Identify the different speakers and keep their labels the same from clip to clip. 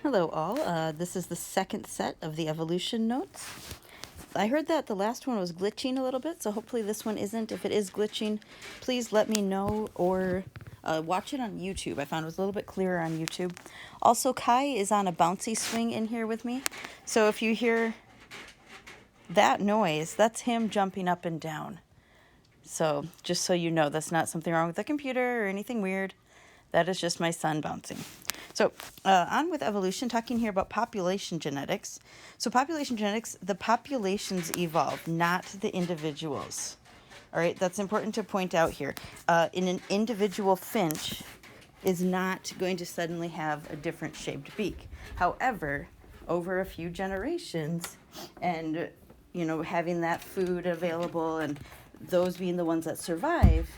Speaker 1: Hello all, this is the second set of the evolution notes. I heard that the last one was glitching a little bit, so hopefully this one isn't. If it is glitching, please let me know or watch it on YouTube. I found it was a little bit clearer on YouTube. Also, Kai is on a bouncy swing in here with me, so if you hear that noise, that's him jumping up and down. So just so you know, that's not something wrong with the computer or anything weird. That is just my son bouncing. So on with evolution, talking here about population genetics. So population genetics, the populations evolve, not the individuals. All right, that's important to point out here. In an individual finch is not going to suddenly have a different shaped beak. However, over a few generations and, having that food available and those being the ones that survive,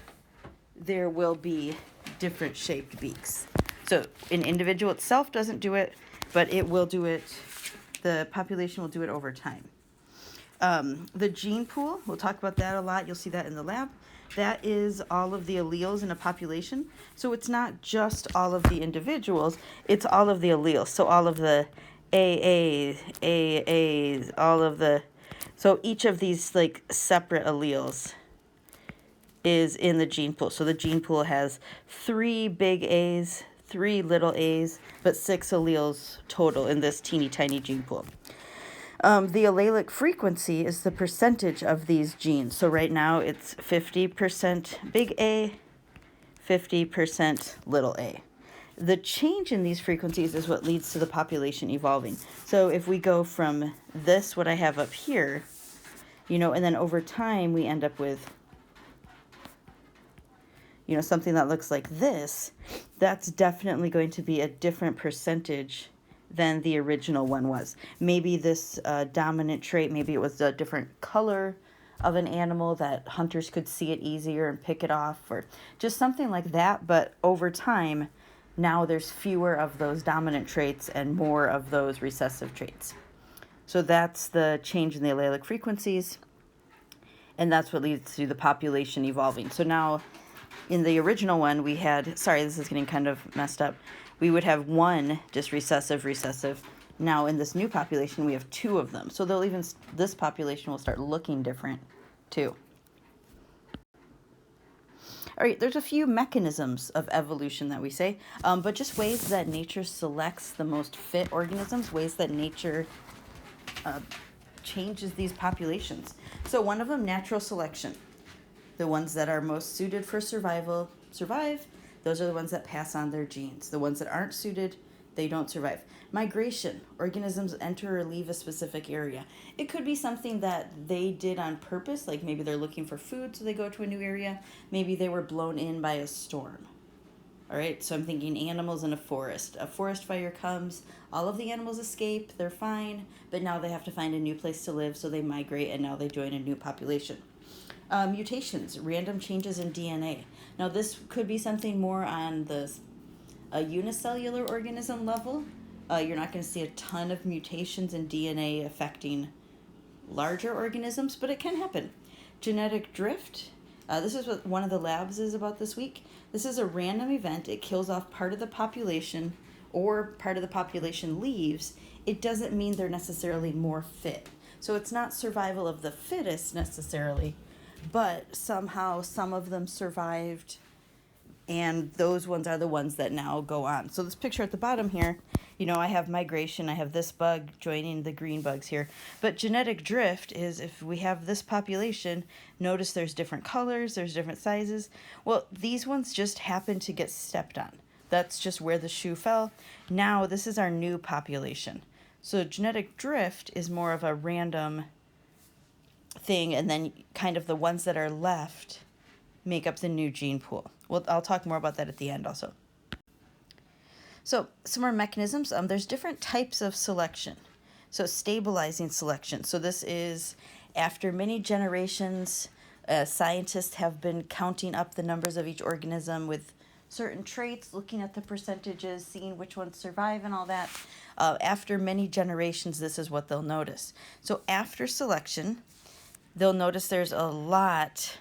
Speaker 1: there will be different shaped beaks. So an individual itself doesn't do it, but it will do it. The population will do it over time. The gene pool, we'll talk about that a lot. You'll see that in the lab. That is all of the alleles in a population. So it's not just all of the individuals, it's all of the alleles. So all of the AAs, all of the, so each of these like separate alleles is in the gene pool. So the gene pool has 3 big A's, 3 little a's, but 6 alleles total in this teeny tiny gene pool. The allelic frequency is the percentage of these genes. So right now it's 50% big A, 50% little a. The change in these frequencies is what leads to the population evolving. So if we go from this, what I have up here, and then over time we end up with something that looks like this, that's definitely going to be a different percentage than the original one was. Maybe this dominant trait, maybe it was a different color of an animal that hunters could see it easier and pick it off, or just something like that. But over time, now there's fewer of those dominant traits and more of those recessive traits. So that's the change in the allelic frequencies, and that's what leads to the population evolving. So now, in the original one, we had, sorry, this is getting kind of messed up. We would have 1 just recessive. Now in this new population, we have 2 of them. So this population will start looking different too. All right, there's a few mechanisms of evolution that we say, but just ways that nature selects the most fit organisms, ways that nature changes these populations. So one of them, natural selection. The ones that are most suited for survival survive. Those are the ones that pass on their genes. The ones that aren't suited, they don't survive. Migration. Organisms enter or leave a specific area. It could be something that they did on purpose, like maybe they're looking for food, so they go to a new area. Maybe they were blown in by a storm. All right, so I'm thinking animals in a forest. A forest fire comes, all of the animals escape, they're fine, but now they have to find a new place to live, so they migrate, and now they join a new population. Mutations, random changes in DNA. Now this could be something more on a unicellular organism level. You're not going to see a ton of mutations in DNA affecting larger organisms, but it can happen. Genetic drift. This is what one of the labs is about this week. This is a random event. It kills off part of the population, or part of the population leaves. It doesn't mean they're necessarily more fit. So it's not survival of the fittest necessarily, but somehow some of them survived, and those ones are the ones that now go on. So this picture at the bottom here, I have migration, I have this bug joining the green bugs here. But genetic drift is if we have this population, notice there's different colors, there's different sizes. Well, these ones just happen to get stepped on. That's just where the shoe fell. Now this is our new population. So genetic drift is more of a random thing, and then kind of the ones that are left make up the new gene pool. Well, I'll talk more about that at the end also. So some more mechanisms. There's different types of selection. So stabilizing selection. So this is after many generations, scientists have been counting up the numbers of each organism with certain traits, looking at the percentages, seeing which ones survive and all that. After many generations, this is what they'll notice. So after selection, they'll notice there's a lot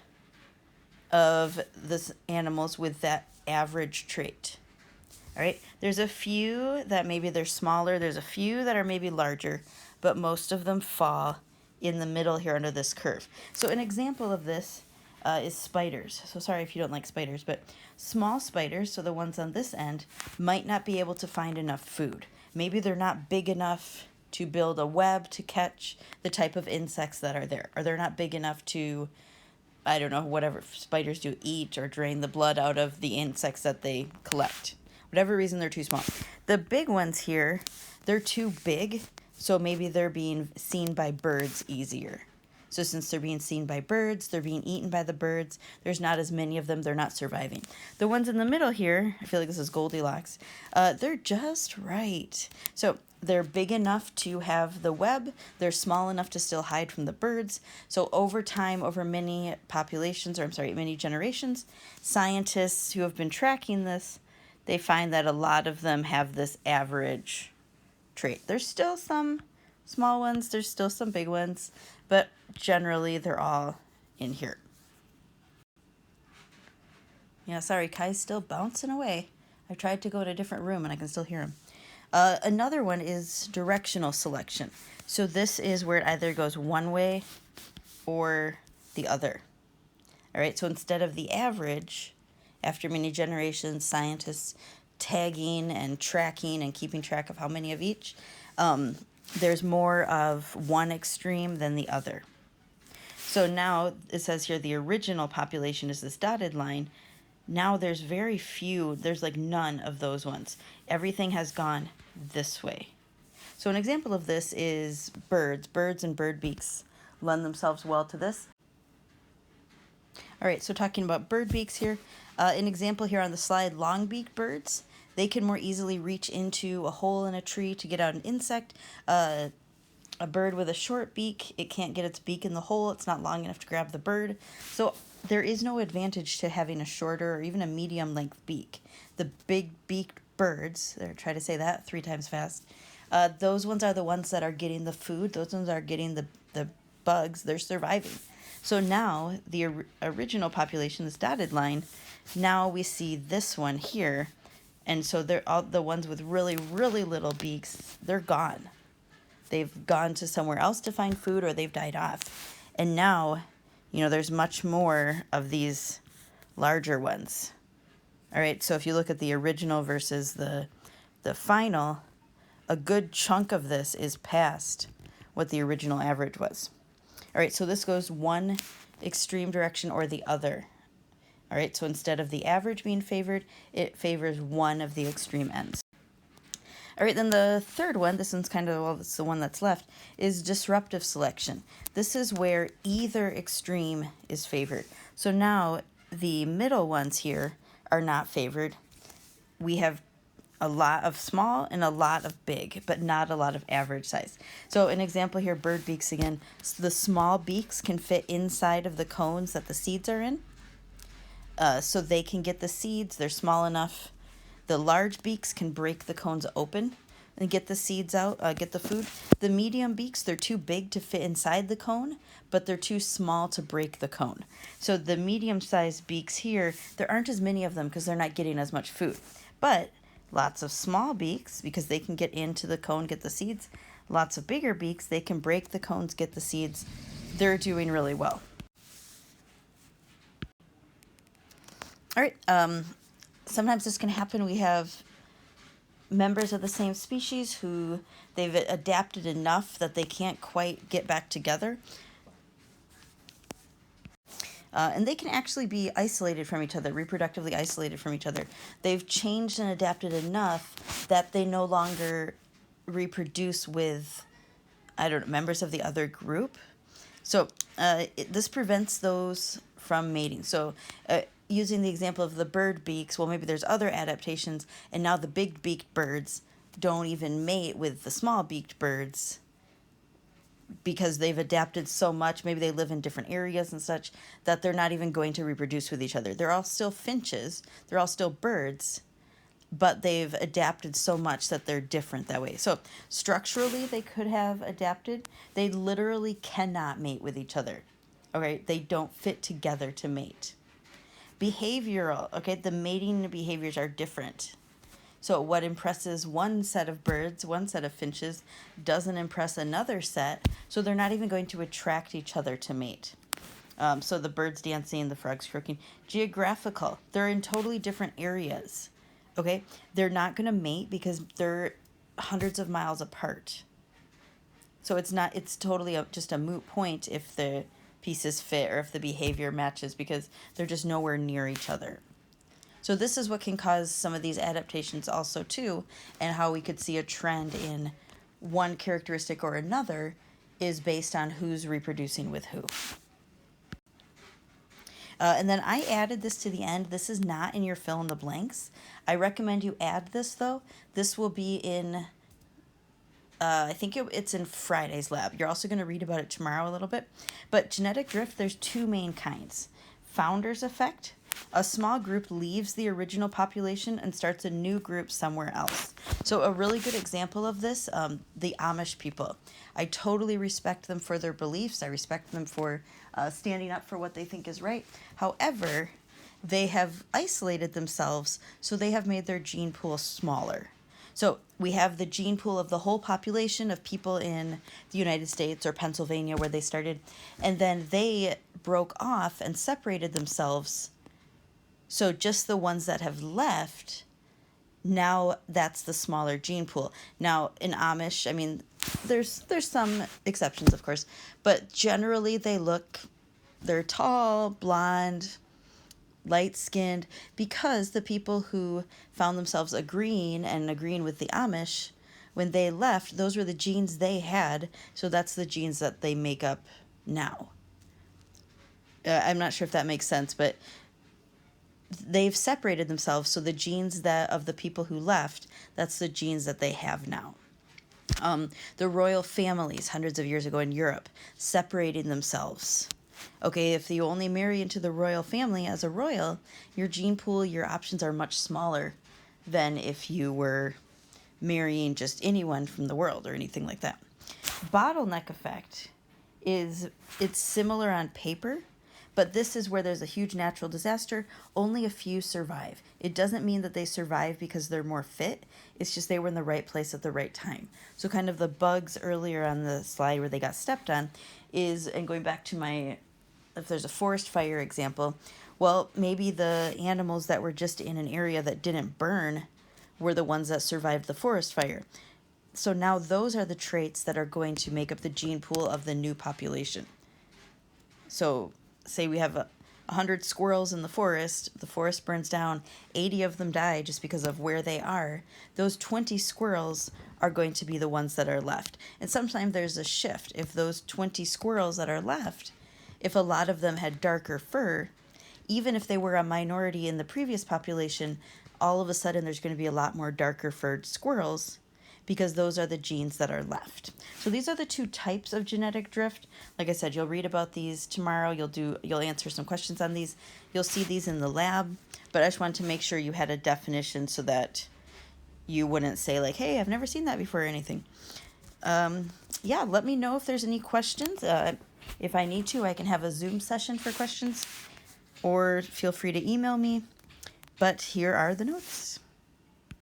Speaker 1: of this animals with that average trait. All right, there's a few that maybe they're smaller, there's a few that are maybe larger, but most of them fall in the middle here under this curve. So an example of this is spiders. So sorry if you don't like spiders, but small spiders, so the ones on this end, might not be able to find enough food. Maybe they're not big enough to build a web to catch the type of insects that are there, or they're not big enough to, I don't know, whatever spiders do, eat or drain the blood out of the insects that they collect. Whatever reason, they're too small. The big ones here, they're too big, so maybe they're being seen by birds easier. So since they're being seen by birds, they're being eaten by the birds, there's not as many of them, they're not surviving. The ones in the middle here, I feel like this is Goldilocks, they're just right. So they're big enough to have the web, they're small enough to still hide from the birds. So over time, over many populations, many generations, scientists who have been tracking this, they find that a lot of them have this average trait. There's still some small ones, there's still some big ones, but generally they're all in here. Yeah, sorry, Kai's still bouncing away. I've tried to go to a different room and I can still hear him. Another one is directional selection. So this is where it either goes one way or the other. All right, so instead of the average, after many generations, scientists tagging and tracking and keeping track of how many of each, there's more of one extreme than the other. So now it says here the original population is this dotted line. Now there's very few, there's like none of those ones. Everything has gone this way. So an example of this is birds. Birds and bird beaks lend themselves well to this. All right, so talking about bird beaks here, an example here on the slide, long-beaked birds. They can more easily reach into a hole in a tree to get out an insect. A bird with a short beak, it can't get its beak in the hole. It's not long enough to grab the bird. So there is no advantage to having a shorter or even a medium-length beak. The big-beaked birds, or try to say that 3 times fast, those ones are the ones that are getting the food. Those ones are getting the bugs. They're surviving. So now the original population, this dotted line, now we see this one here. And so they're all the ones with really, really little beaks, they're gone. They've gone to somewhere else to find food or they've died off. And now, there's much more of these larger ones. All right, so if you look at the original versus the final, a good chunk of this is past what the original average was. All right, so this goes one extreme direction or the other. All right, so instead of the average being favored, it favors one of the extreme ends. All right, then the third one, this one's it's the one that's left, is disruptive selection. This is where either extreme is favored. So now the middle ones here are not favored. We have a lot of small and a lot of big, but not a lot of average size. So an example here, bird beaks again. So the small beaks can fit inside of the cones that the seeds are in. So they can get the seeds, they're small enough. The large beaks can break the cones open and get the seeds out, get the food. The medium beaks, they're too big to fit inside the cone, but they're too small to break the cone. So the medium-sized beaks here, there aren't as many of them because they're not getting as much food. But lots of small beaks, because they can get into the cone, get the seeds. Lots of bigger beaks, they can break the cones, get the seeds. They're doing really well. All right, sometimes this can happen. We have members of the same species who they've adapted enough that they can't quite get back together. And they can actually be isolated from each other, reproductively isolated from each other. They've changed and adapted enough that they no longer reproduce with, members of the other group. So this prevents those from mating. So using the example of the bird beaks, well, maybe there's other adaptations, and now the big beaked birds don't even mate with the small beaked birds because they've adapted so much. Maybe they live in different areas and such that they're not even going to reproduce with each other. They're all still finches, they're all still birds, but they've adapted so much that they're different that way. So structurally, they could have adapted. They literally cannot mate with each other. Okay, they don't fit together to mate. Behavioral, okay, the mating behaviors are different. So what impresses one set of birds, one set of finches, doesn't impress another set, so they're not even going to attract each other to mate. So the birds dancing, the frogs croaking. Geographical, they're in totally different areas. Okay, they're not going to mate because they're hundreds of miles apart. So it's totally just a moot point if the pieces fit or if the behavior matches, because they're just nowhere near each other. So this is what can cause some of these adaptations also too, and how we could see a trend in one characteristic or another is based on who's reproducing with who. And then I added this to the end. This is not in your fill in the blanks. I recommend you add this though. This will be in, I think it's in Friday's lab. You're also going to read about it tomorrow a little bit. But genetic drift, there's two main kinds. Founder's effect. A small group leaves the original population and starts a new group somewhere else. So a really good example of this, the Amish people. I totally respect them for their beliefs. I respect them for standing up for what they think is right. However, they have isolated themselves, so they have made their gene pool smaller. So we have the gene pool of the whole population of people in the United States or Pennsylvania where they started, and then they broke off and separated themselves. So just the ones that have left, now that's the smaller gene pool. Now in Amish, I mean, there's some exceptions, of course, but generally they're tall, blonde, light-skinned, because the people who found themselves agreeing with the Amish, when they left, those were the genes they had, so that's the genes that they make up now. I'm not sure if that makes sense, but they've separated themselves, so the genes of the people who left, that's the genes that they have now. The royal families hundreds of years ago in Europe, separating themselves. Okay, if you only marry into the royal family as a royal, your gene pool, your options are much smaller than if you were marrying just anyone from the world or anything like that. Bottleneck effect it's similar on paper, but this is where there's a huge natural disaster, only a few survive. It doesn't mean that they survive because they're more fit. It's just they were in the right place at the right time. So kind of the bugs earlier on the slide where they got stepped on and going back to if there's a forest fire example, well, maybe the animals that were just in an area that didn't burn were the ones that survived the forest fire. So now those are the traits that are going to make up the gene pool of the new population. So say we have 100 squirrels in the forest burns down, 80 of them die just because of where they are. Those 20 squirrels are going to be the ones that are left. And sometimes there's a shift. If those 20 squirrels that are left, if a lot of them had darker fur, even if they were a minority in the previous population, all of a sudden there's going to be a lot more darker furred squirrels because those are the genes that are left. So these are the two types of genetic drift. Like I said, you'll read about these tomorrow. You'll answer some questions on these. You'll see these in the lab, but I just wanted to make sure you had a definition so that you wouldn't say like, hey, I've never seen that before or anything. Yeah, let me know if there's any questions. If I need to, I can have a Zoom session for questions, or feel free to email me. But here are the notes.